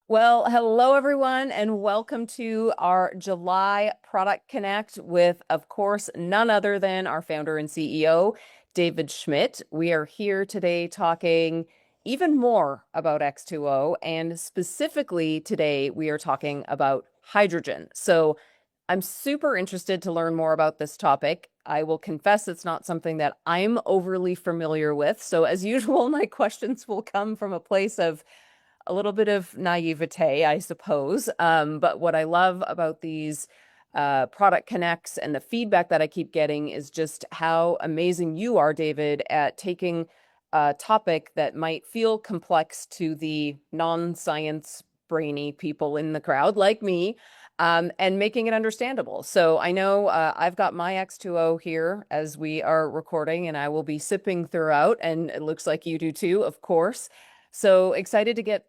Well, hello everyone, and welcome to our July Product Connect with, of course, none other than our founder and CEO, David Schmidt. We are here today talking even more about X2O, and specifically today we are talking about hydrogen. So I'm super interested to learn more about this topic. I will confess it's not something that I'm overly familiar with. So as usual, my questions will come from a place of a little bit of naivete, I suppose. But what I love about these product connects and the feedback that I keep getting is just how amazing you are, David, at taking a topic that might feel complex to the non-science brainy people in the crowd like me, and making it understandable. So I know I've got my X2O here as we are recording, and I will be sipping throughout, and it looks like you do too, of course. So excited to get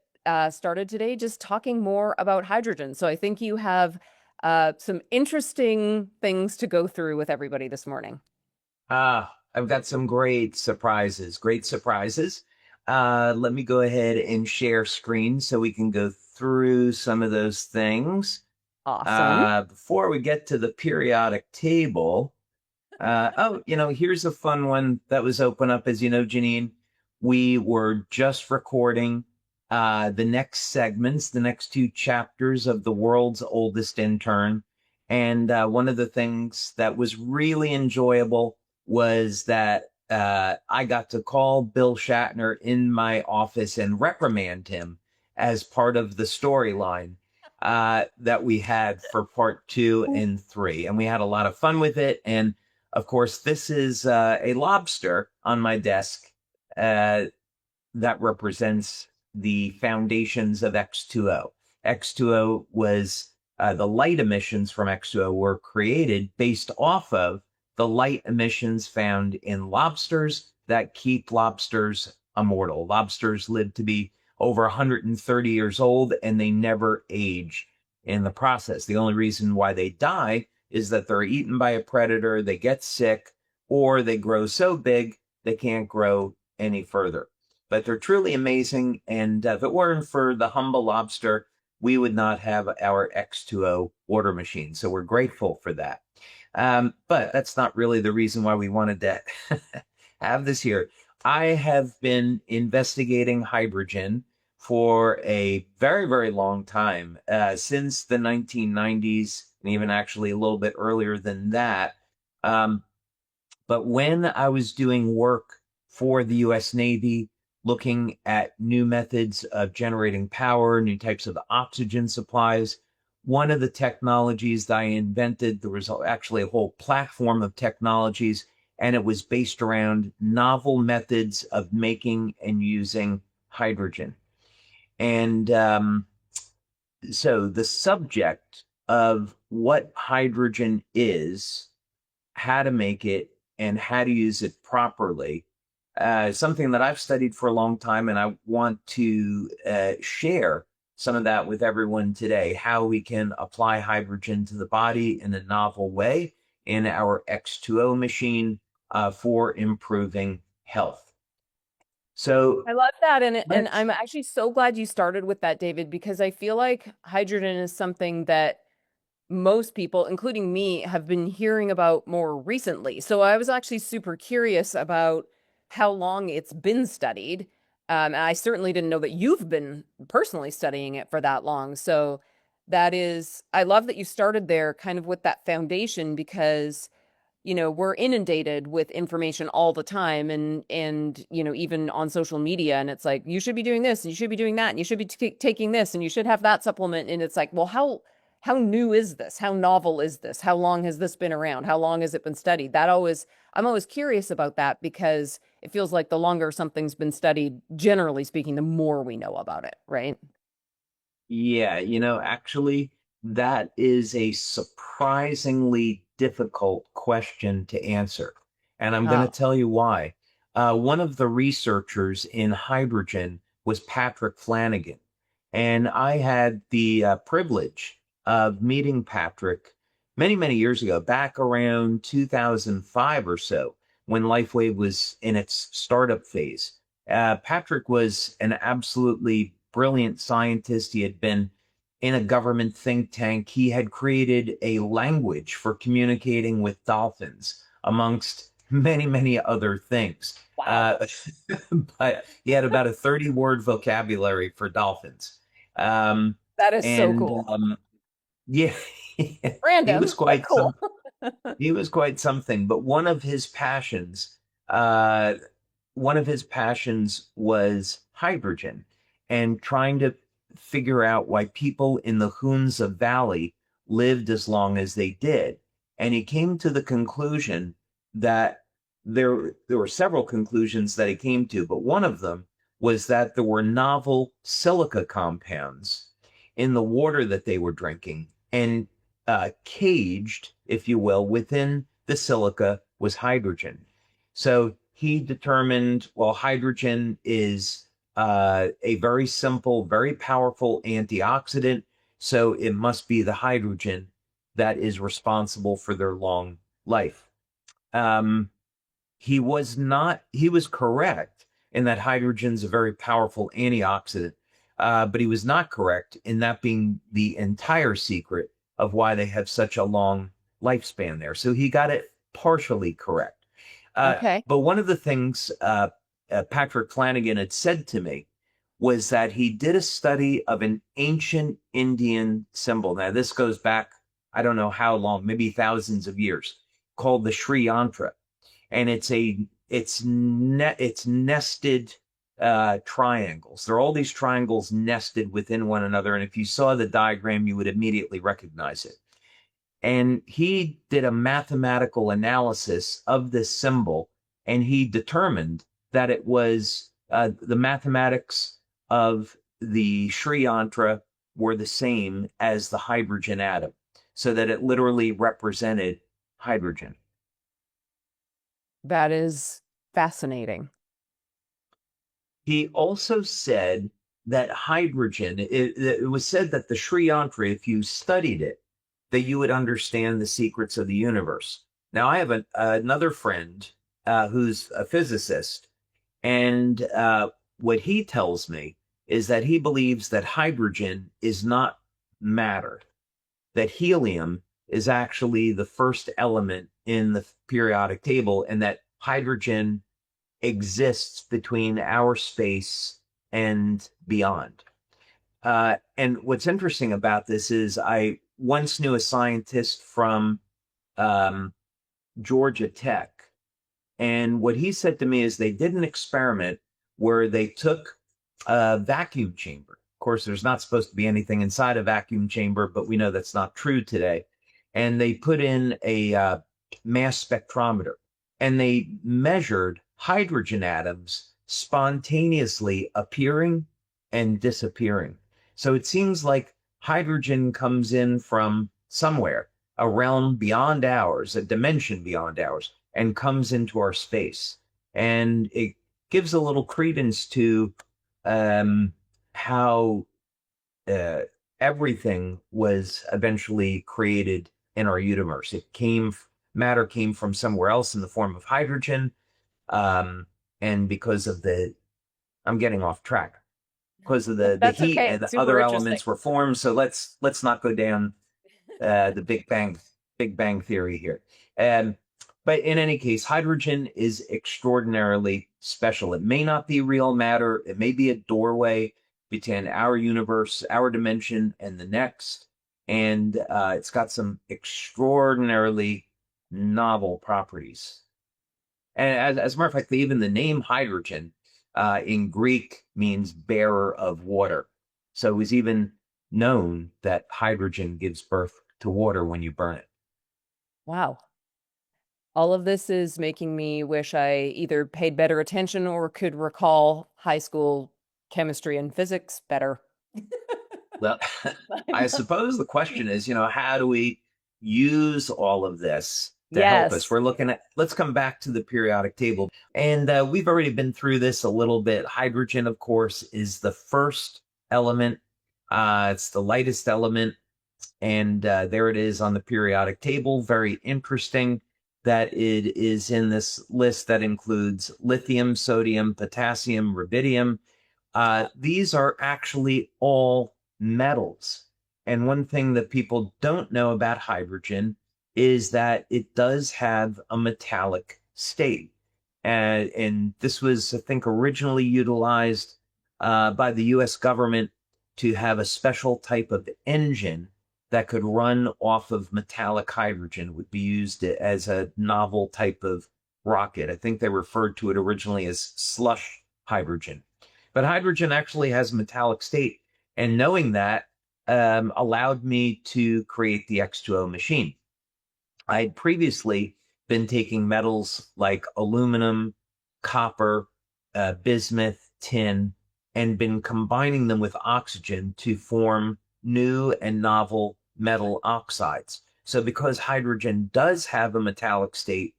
started today just talking more about hydrogen. So I think you have some interesting things to go through with everybody this morning. I've got some great surprises, Let me go ahead and share screen so we can go through some of those things. Awesome. Before we get to the periodic table, here's a fun one that was open up. As you know, Janine, we were just recording the next segments, the next two chapters of The World's Oldest Intern. And one of the things that was really enjoyable was that I got to call Bill Shatner in my office and reprimand him as part of the storyline that we had for part 2 and 3. And we had a lot of fun with it. And of course, this is a lobster on my desk that represents the foundations of X2O. X2O was the light emissions from X2O were created based off of the light emissions found in lobsters that keep lobsters immortal. Lobsters live to be over 130 years old and they never age in the process. The only reason why they die is that they're eaten by a predator, they get sick, or they grow so big they can't grow any further. But they're truly amazing. And if it weren't for the humble lobster, we would not have our X2O water machine. So we're grateful for that. But that's not really the reason why we wanted to have this here. I have been investigating hydrogen for a very, very long time, since the 1990s, and even actually a little bit earlier than that. But when I was doing work for the US Navy, looking at new methods of generating power, new types of oxygen supplies. One of the technologies that I invented, there was actually a whole platform of technologies, and it was based around novel methods of making and using hydrogen. And so the subject of what hydrogen is, how to make it, and how to use it properly, something that I've studied for a long time, and I want to share some of that with everyone today, how we can apply hydrogen to the body in a novel way in our X2O machine for improving health. So I love that. And I'm actually so glad you started with that, David, because I feel like hydrogen is something that most people, including me, have been hearing about more recently. So I was actually super curious about how long it's been studied. And I certainly didn't know that you've been personally studying it for that long. So I love that you started there kind of with that foundation because, we're inundated with information all the time and, even on social media. And it's like, you should be doing this and you should be doing that and you should be taking this and you should have that supplement. And it's like, well, how new is this? How novel is this? How long has this been around? How long has it been studied? I'm always curious about that because it feels like the longer something's been studied, generally speaking, the more we know about it, right? yeah, actually, that is a surprisingly difficult question to answer. And I'm going to Oh, tell you why. One of the researchers in hydrogen was Patrick Flanagan. And I had the privilege of meeting Patrick many, many years ago, back around 2005 or so, when LifeWave was in its startup phase. Patrick was an absolutely brilliant scientist. He had been in a government think tank. He had created a language for communicating with dolphins, amongst many, many other things. Wow. But he had about a 30-word vocabulary for dolphins. That is so cool. Yeah, Random, but cool. He was quite something. But one of his passions was hydrogen, and trying to figure out why people in the Hunza Valley lived as long as they did. And he came to the conclusion that there were several conclusions that he came to, but one of them was that there were novel silica compounds in the water that they were drinking, and caged, if you will, within the silica was hydrogen. So he determined, well, hydrogen is a very simple, very powerful antioxidant, so it must be the hydrogen that is responsible for their long life. He was correct in that hydrogen's a very powerful antioxidant, but he was not correct in that being the entire secret of why they have such a long lifespan there. So he got it partially correct. Okay. But one of the things Patrick Flanagan had said to me was that he did a study of an ancient Indian symbol. Now, this goes back, I don't know how long, maybe thousands of years, called the Sri Yantra. And it's nested triangles. There are all these triangles nested within one another. And if you saw the diagram, you would immediately recognize it. And he did a mathematical analysis of this symbol, and he determined that it was the mathematics of the Sri Yantra were the same as the hydrogen atom, so that it literally represented hydrogen. That is fascinating. He also said that hydrogen, it was said that the Sri Yantra, if you studied it, that you would understand the secrets of the universe. Now, I have another friend who's a physicist, and what he tells me is that he believes that hydrogen is not matter, that helium is actually the first element in the periodic table, and that hydrogen exists between our space and beyond. And what's interesting about this is I once knew a scientist from Georgia Tech, and what he said to me is they did an experiment where they took a vacuum chamber. Of course, there's not supposed to be anything inside a vacuum chamber, but we know that's not true today. And they put in a mass spectrometer, and they measured hydrogen atoms spontaneously appearing and disappearing. So it seems like hydrogen comes in from somewhere, a realm beyond ours, a dimension beyond ours, and comes into our space. And it gives a little credence to how everything was eventually created in our universe. Matter came from somewhere else in the form of hydrogen, and because of I'm getting off track, because of the heat and the other elements were formed. So let's not go down the Big Bang theory here. But in any case, hydrogen is extraordinarily special. It may not be real matter. It may be a doorway between our universe, our dimension, and the next. And it's got some extraordinarily novel properties. And as a matter of fact, even the name hydrogen in Greek means bearer of water. So it was even known that hydrogen gives birth to water when you burn it. Wow. All of this is making me wish I either paid better attention or could recall high school chemistry and physics better. Well, I suppose the question is, how do we use all of this to help us? We're looking at, let's come back to the periodic table. And we've already been through this a little bit. Hydrogen, of course, is the first element. It's the lightest element. And there it is on the periodic table. Very interesting that it is in this list that includes lithium, sodium, potassium, rubidium, These are actually all metals. And one thing that people don't know about hydrogen is that it does have a metallic state. And this was, I think, originally utilized by the US government to have a special type of engine that could run off of metallic hydrogen, would be used as a novel type of rocket. I think they referred to it originally as slush hydrogen. But hydrogen actually has a metallic state. And knowing that allowed me to create the X2O machine. I had previously been taking metals like aluminum, copper, bismuth, tin, and been combining them with oxygen to form new and novel metal oxides. So because hydrogen does have a metallic state,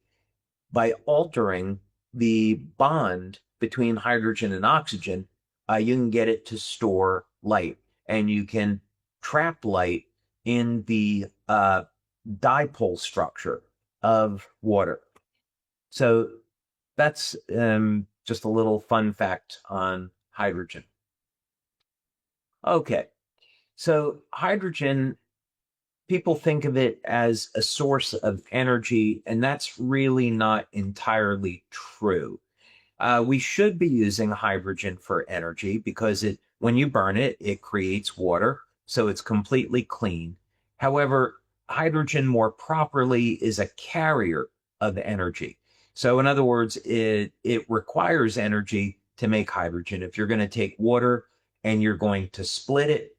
by altering the bond between hydrogen and oxygen, you can get it to store light, and you can trap light in the dipole structure of water. So that's just a little fun fact on hydrogen. Okay, so hydrogen, people think of it as a source of energy, and that's really not entirely true. We should be using hydrogen for energy because when you burn it, it creates water, so it's completely clean. However, hydrogen more properly is a carrier of energy. So in other words, it requires energy to make hydrogen. If you're going to take water and you're going to split it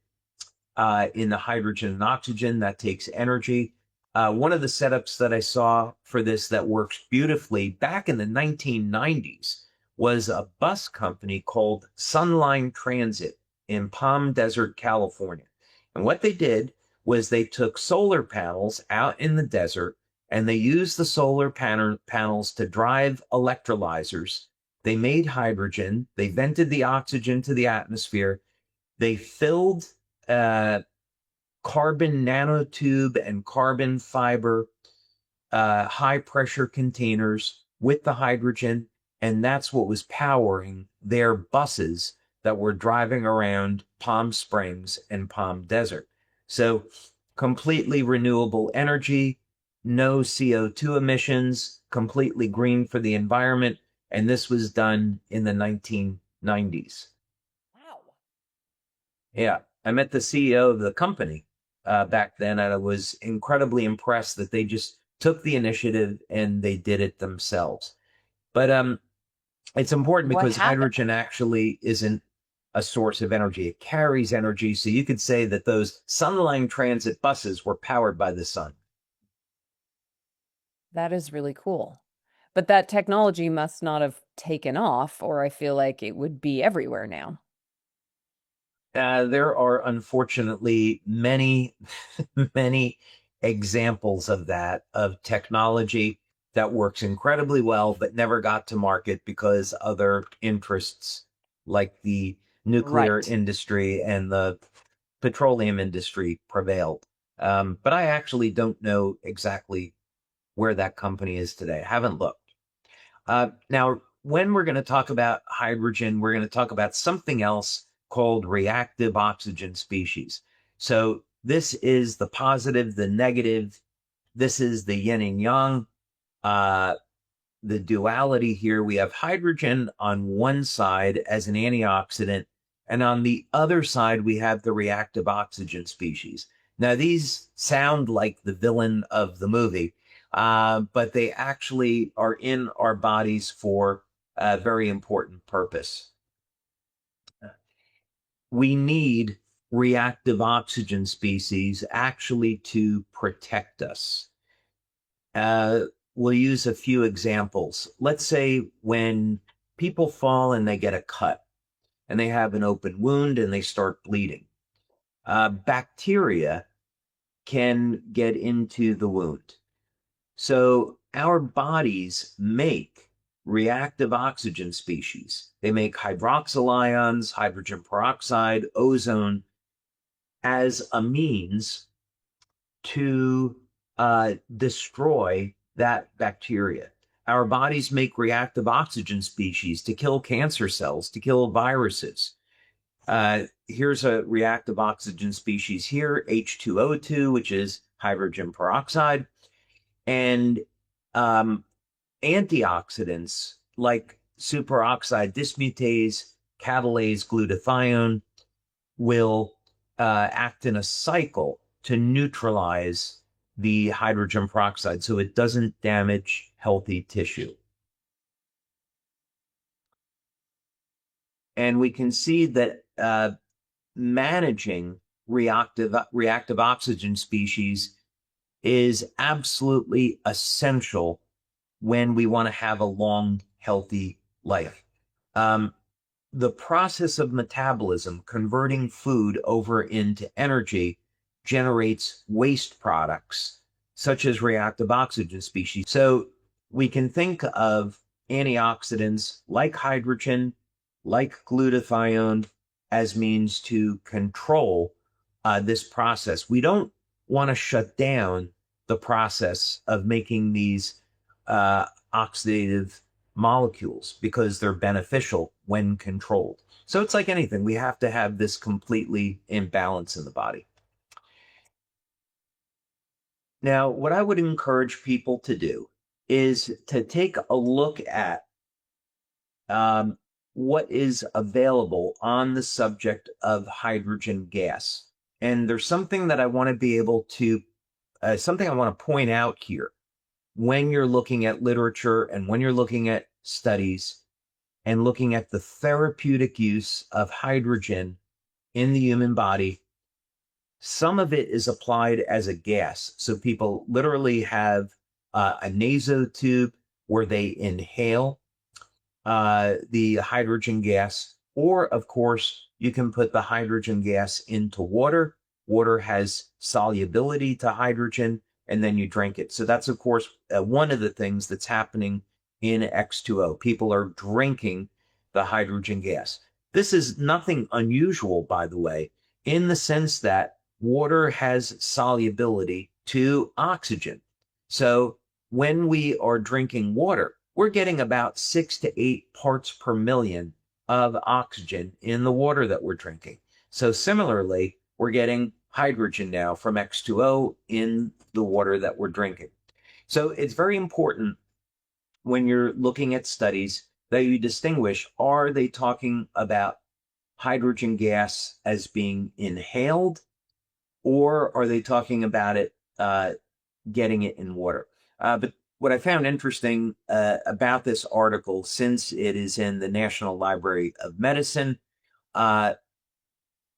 in the hydrogen and oxygen, that takes energy. One of the setups that I saw for this that works beautifully back in the 1990s was a bus company called Sunline Transit in Palm Desert, California. And what they did was they took solar panels out in the desert, and they used the solar panels to drive electrolyzers. They made hydrogen. They vented the oxygen to the atmosphere. They filled carbon nanotube and carbon fiber high pressure containers with the hydrogen, and that's what was powering their buses that were driving around Palm Springs and Palm Desert. So completely renewable energy, no CO2 emissions, completely green for the environment, and this was done in the 1990s. Wow. Yeah, I met the CEO of the company back then, and I was incredibly impressed that they just took the initiative and they did it themselves. But it's important because hydrogen actually isn't a source of energy. It carries energy. So you could say that those Sunline Transit buses were powered by the sun. That is really cool. But that technology must not have taken off, or I feel like it would be everywhere now. There are unfortunately many, many examples of that, of technology that works incredibly well, but never got to market because other interests like the nuclear industry and the petroleum industry prevailed. But I actually don't know exactly where that company is today. I haven't looked. Now, when we're going to talk about hydrogen, we're going to talk about something else called reactive oxygen species. So this is the positive, the negative. This is the yin and yang. The duality here, we have hydrogen on one side as an antioxidant, and on the other side, we have the reactive oxygen species. Now, these sound like the villain of the movie, but they actually are in our bodies for a very important purpose. We need reactive oxygen species actually to protect us. We'll use a few examples. Let's say when people fall and they get a cut and they have an open wound and they start bleeding, bacteria can get into the wound. So our bodies make reactive oxygen species. They make hydroxyl ions, hydrogen peroxide, ozone as a means to destroy that bacteria. Our bodies make reactive oxygen species to kill cancer cells, to kill viruses. Here's a reactive oxygen species here, H2O2, which is hydrogen peroxide. And antioxidants like superoxide dismutase, catalase, glutathione will act in a cycle to neutralize the hydrogen peroxide so it doesn't damage healthy tissue. And we can see that managing reactive oxygen species is absolutely essential when we want to have a long, healthy life. The process of metabolism, converting food over into energy, generates waste products such as reactive oxygen species. So we can think of antioxidants like hydrogen, like glutathione, as means to control this process. We don't want to shut down the process of making these oxidative molecules because they're beneficial when controlled. So it's like anything. We have to have this completely in balance in the body. Now, what I would encourage people to do is to take a look at what is available on the subject of hydrogen gas. And there's something that I want to be able to, something I want to point out here. When you're looking at literature and when you're looking at studies and looking at the therapeutic use of hydrogen in the human body, some of it is applied as a gas. So people literally have a nasotube where they inhale the hydrogen gas, or of course, you can put the hydrogen gas into water. Water has solubility to hydrogen, and then you drink it. So that's, of course, one of the things that's happening in X2O. People are drinking the hydrogen gas. This is nothing unusual, by the way, in the sense that water has solubility to oxygen. So when we are drinking water, we're getting about 6 to 8 parts per million of oxygen in the water that we're drinking. So similarly, we're getting hydrogen now from X2O in the water that we're drinking. So it's very important when you're looking at studies that you distinguish, are they talking about hydrogen gas as being inhaled, or are they talking about it getting it in water? But what I found interesting about this article, since it is in the National Library of Medicine, a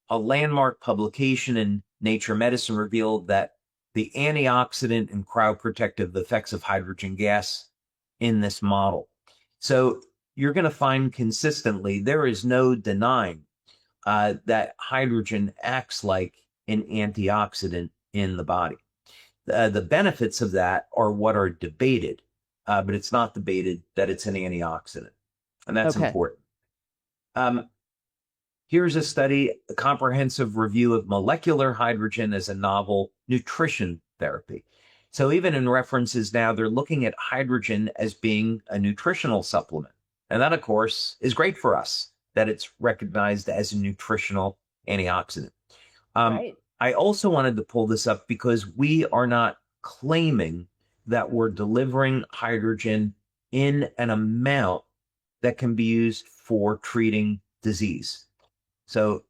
landmark publication in Nature Medicine revealed that the antioxidant and cryoprotective effects of hydrogen gas in this model. So you're going to find consistently there is no denying that hydrogen acts like an antioxidant in the body. The benefits of that are what are debated, but it's not debated that it's an antioxidant. And that's important. Here's a study, a comprehensive review of molecular hydrogen as a novel nutrition therapy. So even in references now, they're looking at hydrogen as being a nutritional supplement. And that, of course, is great for us, that it's recognized as a nutritional antioxidant. Right. I also wanted to pull this up because we are not claiming that we're delivering hydrogen in an amount that can be used for treating disease. So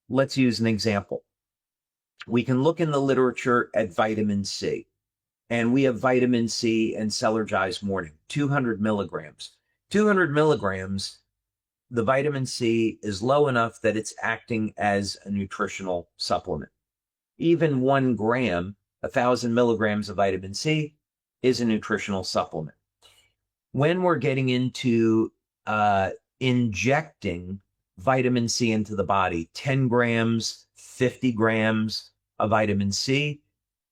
let's use an example. We can look in the literature at vitamin C, and we have vitamin C and Celergize Morning, 200 milligrams. 200 milligrams, the vitamin C is low enough that it's acting as a nutritional supplement. Even 1 gram, 1,000 milligrams of vitamin C is a nutritional supplement. When we're getting into injecting vitamin C into the body, 10 grams, 50 grams of vitamin C,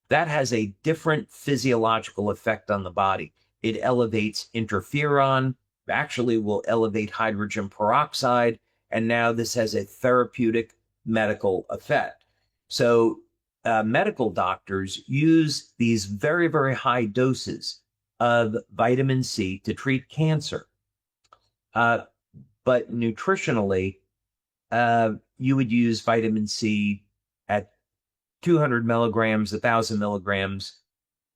that has a different physiological effect on the body. It elevates interferon, actually will elevate hydrogen peroxide, and now this has a therapeutic medical effect. So medical doctors use these very, very high doses of vitamin C to treat cancer. But nutritionally, you would use vitamin C at 200 milligrams, 1,000 milligrams,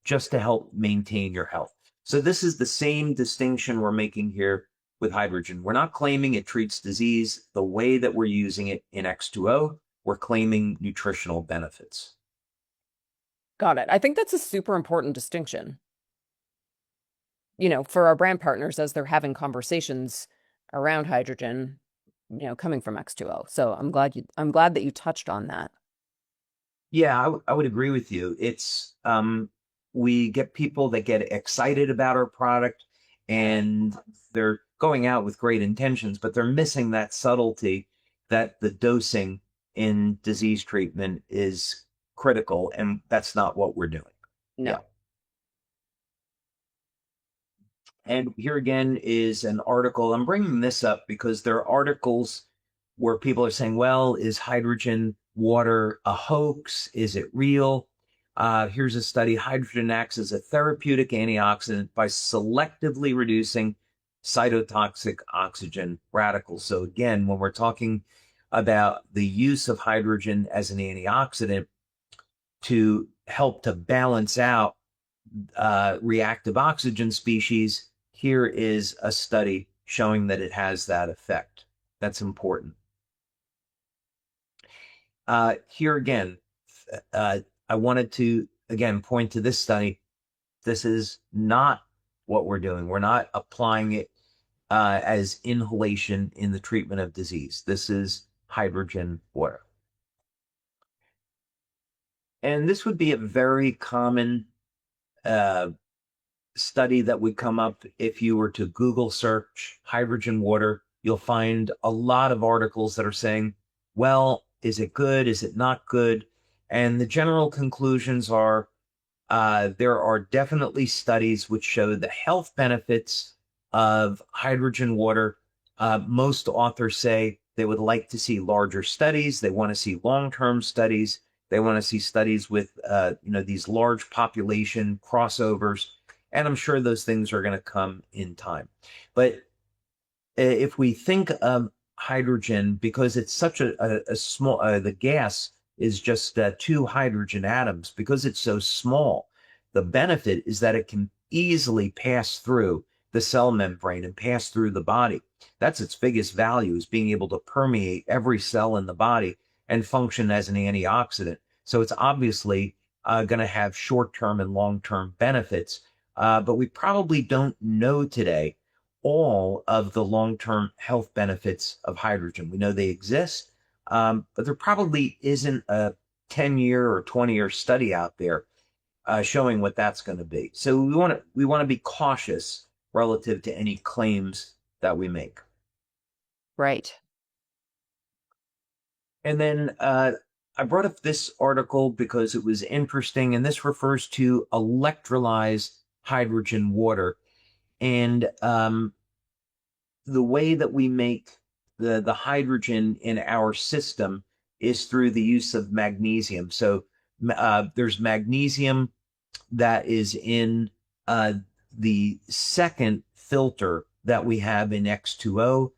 just to help maintain your health. So this is the same distinction we're making here with hydrogen. We're not claiming it treats disease the way that we're using it in X2O. We're claiming nutritional benefits. Got it. I think that's a super important distinction, for our brand partners as they're having conversations around hydrogen, coming from X2O. So I'm glad that you touched on that. Yeah, I would agree with you. It's we get people that get excited about our product and they're going out with great intentions, but they're missing that subtlety that the dosing in disease treatment is critical, and that's not what we're doing. No. Yeah. And here again is an article. I'm bringing this up because there are articles where people are saying, well, is hydrogen water a hoax? Is it real? Here's a study. Hydrogen acts as a therapeutic antioxidant by selectively reducing cytotoxic oxygen radicals. So again, when we're talking about the use of hydrogen as an antioxidant to help to balance out reactive oxygen species, here is a study showing that it has that effect. That's important. Here again, I wanted to, again, point to this study. This is not what we're doing. We're not applying it as inhalation in the treatment of disease. This is hydrogen water. And this would be a very common study that would come up if you were to Google search hydrogen water. You'll find a lot of articles that are saying, well, is it good? Is it not good? And the general conclusions are there are definitely studies which show the health benefits of hydrogen water. Most authors say they would like to see larger studies. They want to see long-term studies. They want to see studies with these large population crossovers. And I'm sure those things are going to come in time. But if we think of hydrogen, because it's such a small, the gas is just 2 hydrogen atoms, because it's so small, the benefit is that it can easily pass through the cell membrane and pass through the body. That's its biggest value, is being able to permeate every cell in the body and function as an antioxidant. So it's obviously going to have short-term and long-term benefits, but we probably don't know today all of the long-term health benefits of hydrogen. We know they exist, but there probably isn't a 10-year or 20-year study out there showing what that's going to be. So we want to be cautious relative to any claims that we make. Right. And then I brought up this article because it was interesting, and this refers to electrolyzed hydrogen water. And the way that we make the hydrogen in our system is through the use of magnesium. So there's magnesium that is in the second filter that we have in X2O.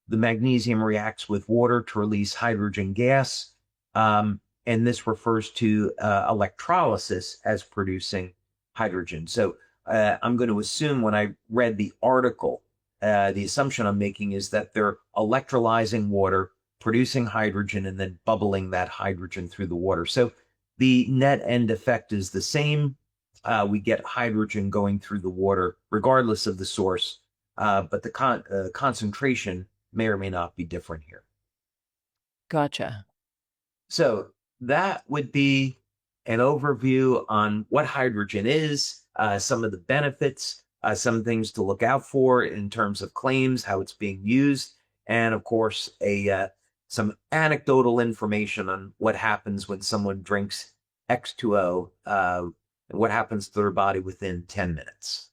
The magnesium reacts with water to release hydrogen gas. And this refers to electrolysis as producing hydrogen. So I'm going to assume when I read the article, the assumption I'm making is that they're electrolyzing water, producing hydrogen, and then bubbling that hydrogen through the water. So the net end effect is the same. We get hydrogen going through the water regardless of the source, but the concentration may or may not be different here. Gotcha. So that would be an overview on what hydrogen is, some of the benefits, some things to look out for in terms of claims, how it's being used, and of course, some anecdotal information on what happens when someone drinks X2O, and what happens to their body within 10 minutes.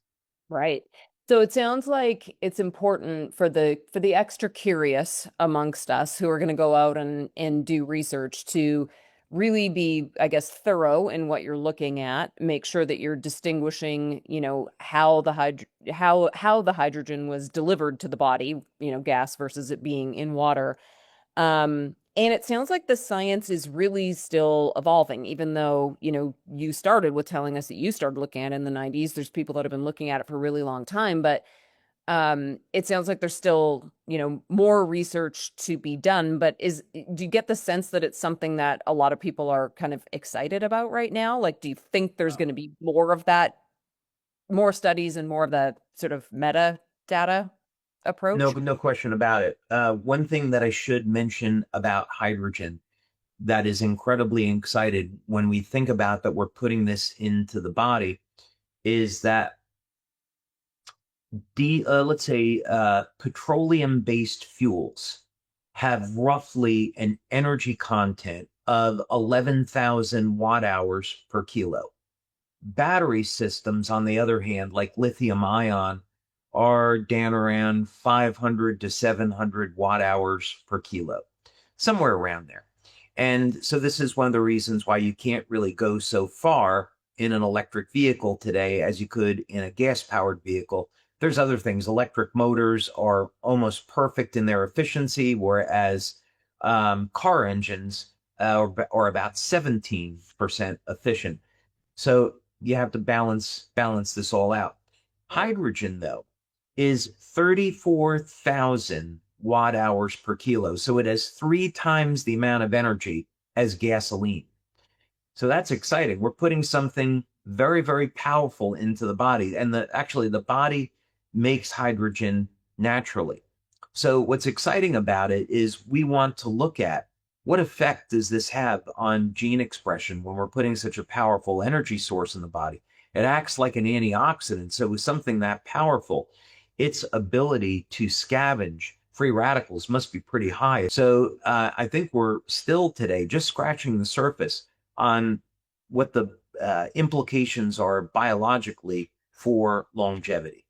Right. So it sounds like it's important for the extra curious amongst us who are going to go out and do research to really be, I guess, thorough in what you're looking at. Make sure that you're distinguishing, how the hydrogen was delivered to the body, gas versus it being in water. And it sounds like the science is really still evolving, even though, you started with telling us that you started looking at it in the 90s. There's people that have been looking at it for a really long time, but it sounds like there's still, more research to be done. But do you get the sense that it's something that a lot of people are kind of excited about right now? Like, do you think there's going to be more of that, more studies and more of that sort of meta data approach? No question about it. One thing that I should mention about hydrogen that is incredibly excited when we think about that we're putting this into the body is that let's say petroleum-based fuels have roughly an energy content of 11,000 watt hours per kilo. Battery systems, on the other hand, like lithium ion, are down around 500 to 700 watt hours per kilo, somewhere around there. And so this is one of the reasons why you can't really go so far in an electric vehicle today as you could in a gas-powered vehicle. There's other things. Electric motors are almost perfect in their efficiency, whereas car engines are about 17% efficient. So you have to balance this all out. Hydrogen, though, is 34,000 watt hours per kilo. So it has 3 times the amount of energy as gasoline. So that's exciting. We're putting something very, very powerful into the body. And actually the body makes hydrogen naturally. So what's exciting about it is we want to look at what effect does this have on gene expression when we're putting such a powerful energy source in the body. It acts like an antioxidant. So with something that powerful, its ability to scavenge free radicals must be pretty high. So I think we're still today just scratching the surface on what the implications are biologically for longevity.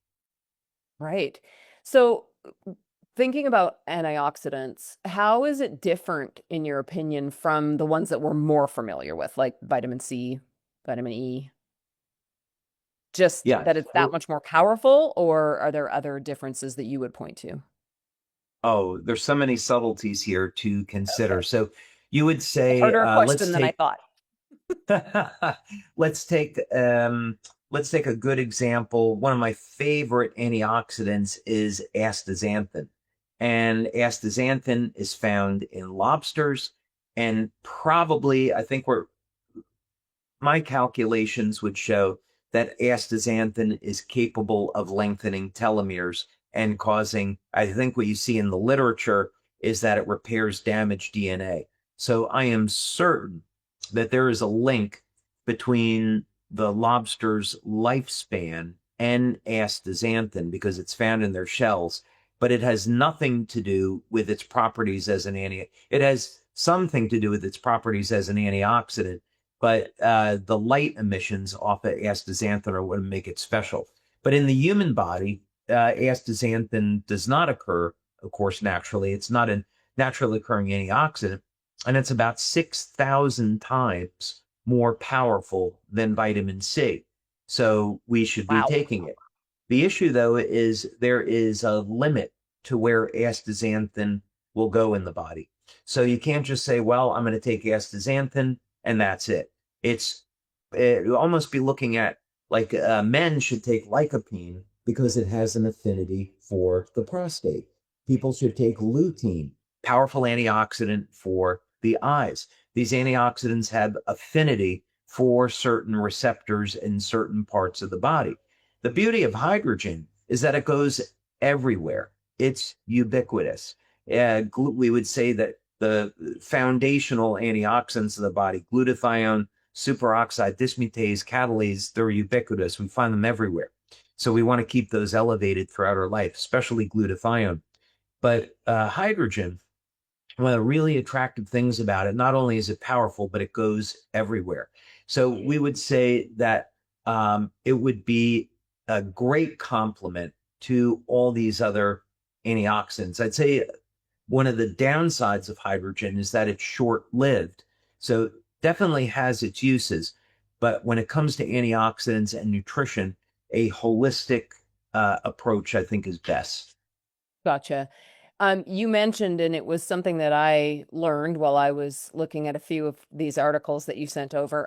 Right. So thinking about antioxidants, how is it different, in your opinion, from the ones that we're more familiar with, like vitamin C, vitamin E? Just that it's that much more powerful, or are there other differences that you would point to? Oh, there's so many subtleties here to consider. Okay. So you would say, harder question than I thought. let's take a good example. One of my favorite antioxidants is astaxanthin. And astaxanthin is found in lobsters, and probably, I think my calculations would show that astaxanthin is capable of lengthening telomeres and causing, I think what you see in the literature is that it repairs damaged DNA. So I am certain that there is a link between the lobster's lifespan and astaxanthin because it's found in their shells, but it has nothing to do with its properties as an it has something to do with its properties as an antioxidant, but the light emissions off of astaxanthin are what make it special. But in the human body, astaxanthin does not occur, of course, naturally. It's not a naturally occurring antioxidant, and it's about 6,000 times more powerful than vitamin C. So we should be taking it. The issue, though, is there is a limit to where astaxanthin will go in the body. So you can't just say, well, I'm going to take astaxanthin and that's it. It almost be looking at like men should take lycopene because it has an affinity for the prostate. People should take lutein, powerful antioxidant for the eyes. These antioxidants have affinity for certain receptors in certain parts of the body. The beauty of hydrogen is that it goes everywhere. It's ubiquitous. We would say that the foundational antioxidants of the body, glutathione, superoxide dismutase, catalase, they're ubiquitous. We find them everywhere. So we want to keep those elevated throughout our life, especially glutathione. But hydrogen, one of the really attractive things about it, not only is it powerful, but it goes everywhere. So we would say that it would be a great complement to all these other antioxidants. I'd say one of the downsides of hydrogen is that it's short-lived. So definitely has its uses, but when it comes to antioxidants and nutrition, a holistic approach, I think, is best. Gotcha. You mentioned, and it was something that I learned while I was looking at a few of these articles that you sent over,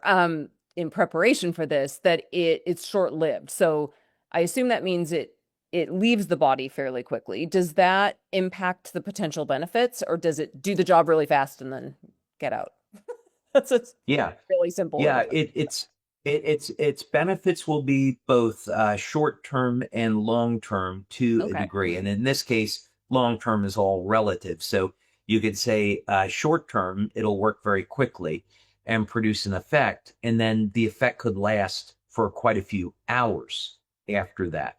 in preparation for this, that it's short-lived. So I assume that means it leaves the body fairly quickly. Does that impact the potential benefits, or does it do the job really fast and then get out? That's a Yeah. really simple. Yeah, its benefits will be both short term and long term to a Okay. degree, and in this case, long term is all relative. So you could say short term, it'll work very quickly and produce an effect, and then the effect could last for quite a few hours after that.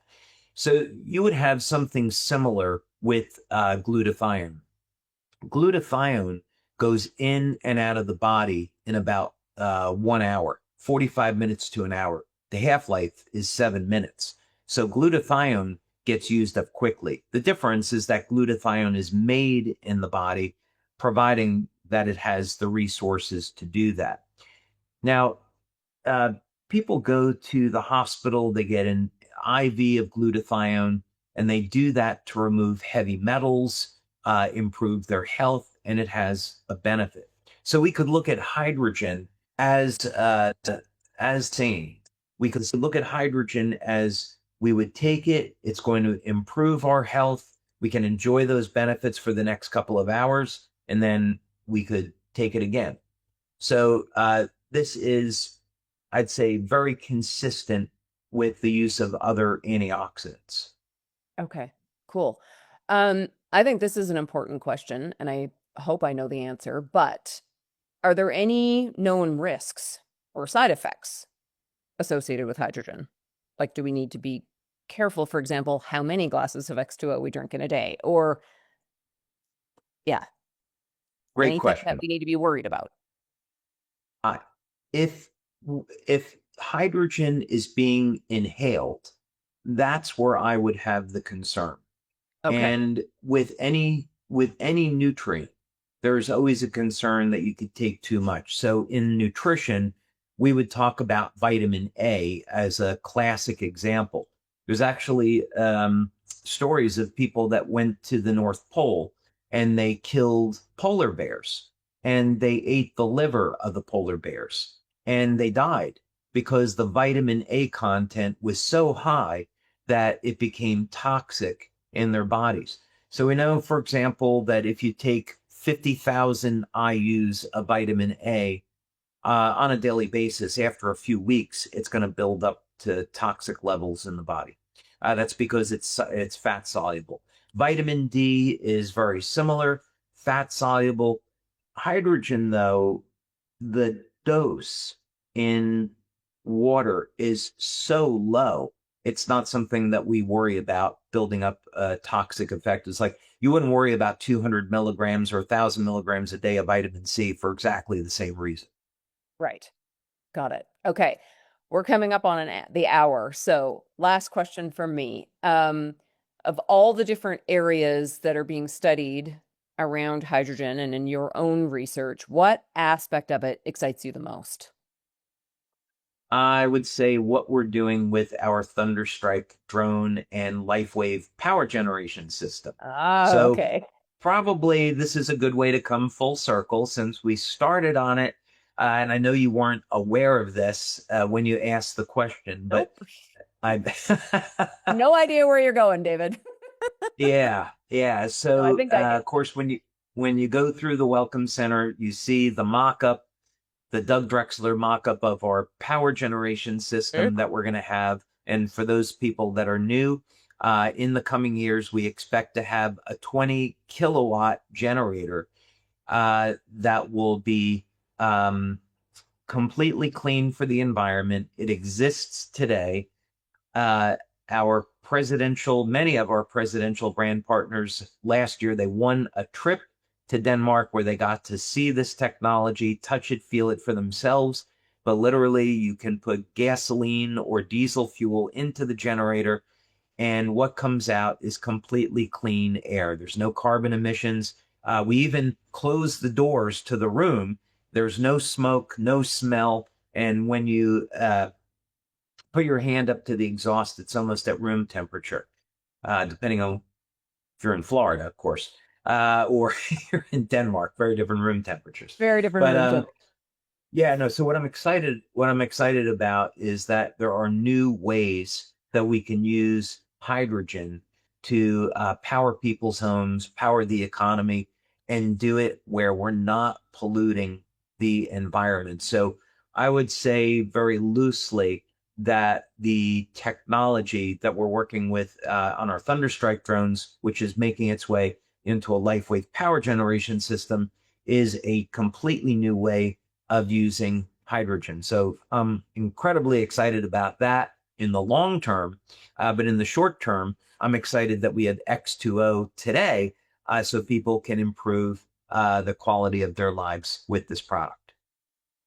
So you would have something similar with glutathione. Glutathione goes in and out of the body in about 1 hour, 45 minutes to an hour. The half-life is 7 minutes. So glutathione gets used up quickly. The difference is that glutathione is made in the body, providing that it has the resources to do that. Now, people go to the hospital, they get an IV of glutathione, and they do that to remove heavy metals, improve their health, and it has a benefit. So we could look at hydrogen as saying, we could look at hydrogen as we would take it, it's going to improve our health, we can enjoy those benefits for the next couple of hours, and then we could take it again. So this is, I'd say, very consistent with the use of other antioxidants. Okay, cool. I think this is an important question, and I hope I know the answer, but are there any known risks or side effects associated with hydrogen? Like, do we need to be careful, for example, how many glasses of X2O we drink in a day? Or, yeah, Great anything question. that we need to be worried about? If hydrogen is being inhaled, that's where I would have the concern. Okay. And with any nutrient, there's always a concern that you could take too much. So in nutrition, we would talk about vitamin A as a classic example. There's actually stories of people that went to the North Pole and they killed polar bears and they ate the liver of the polar bears and they died because the vitamin A content was so high that it became toxic in their bodies. So we know, for example, that if you take 50,000 IUs of vitamin A on a daily basis, after a few weeks, it's going to build up to toxic levels in the body. That's because it's fat soluble. Vitamin D is very similar, fat soluble. Hydrogen, though, the dose in water is so low, it's not something that we worry about building up a toxic effect. It's like you wouldn't worry about 200 milligrams or 1,000 milligrams a day of vitamin C for exactly the same reason. Right. Got it. Okay. We're coming up on the hour. So last question from me. Of all the different areas that are being studied around hydrogen and in your own research, what aspect of it excites you the most? I would say what we're doing with our Thunderstrike drone and LifeWave power generation system. So Okay. probably this is a good way to come full circle since we started on it. And I know you weren't aware of this when you asked the question, but nope. No idea where you're going, David. yeah. So No, I think of course, when you go through the Welcome Center, you see the mock-up, the Doug Drexler mock-up of our power generation system that we're going to have. And for those people that are new, in the coming years, we expect to have a 20 kilowatt generator that will be completely clean for the environment. It exists today. Many of our presidential brand partners last year, they won a trip to Denmark where they got to see this technology, touch it, feel it for themselves. But literally, you can put gasoline or diesel fuel into the generator, and what comes out is completely clean air. There's no carbon emissions. We even close the doors to the room. There's no smoke, no smell. And when you put your hand up to the exhaust, it's almost at room temperature, depending on if you're in Florida, of course, or you're in Denmark, very different room temperatures. Very different room temperatures. Yeah, no. So what I'm excited about is that there are new ways that we can use hydrogen to power people's homes, power the economy, and do it where we're not polluting the environment. So I would say very loosely that the technology that we're working with on our Thunderstrike drones, which is making its way into a LifeWave power generation system, is a completely new way of using hydrogen. So I'm incredibly excited about that in the long term. But in the short term, I'm excited that we had X2O today so people can improve the quality of their lives with this product.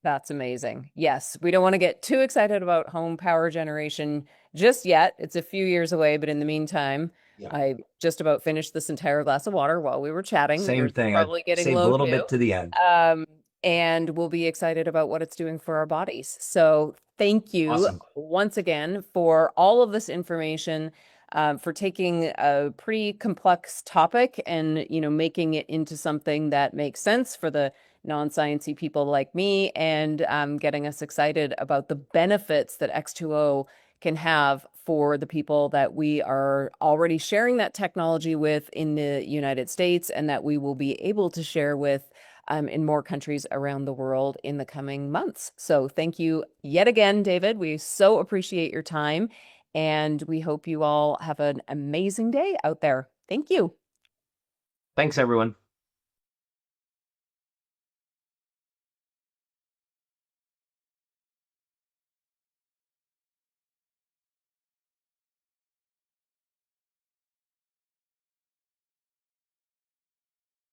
That's amazing. Yes, we don't want to get too excited about home power generation just yet. It's a few years away, but in the meantime, I just about finished this entire glass of water while we were chatting. Same thing. Probably getting saved low a little too. bit to the end. And we'll be excited about what it's doing for our bodies. So thank you once again for all of this information, for taking a pretty complex topic and, making it into something that makes sense for the non-sciencey people like me, and getting us excited about the benefits that X2O can have for the people that we are already sharing that technology with in the United States, and that we will be able to share with in more countries around the world in the coming months. So thank you yet again, David. We so appreciate your time, and we hope you all have an amazing day out there. Thank you. Thanks, everyone.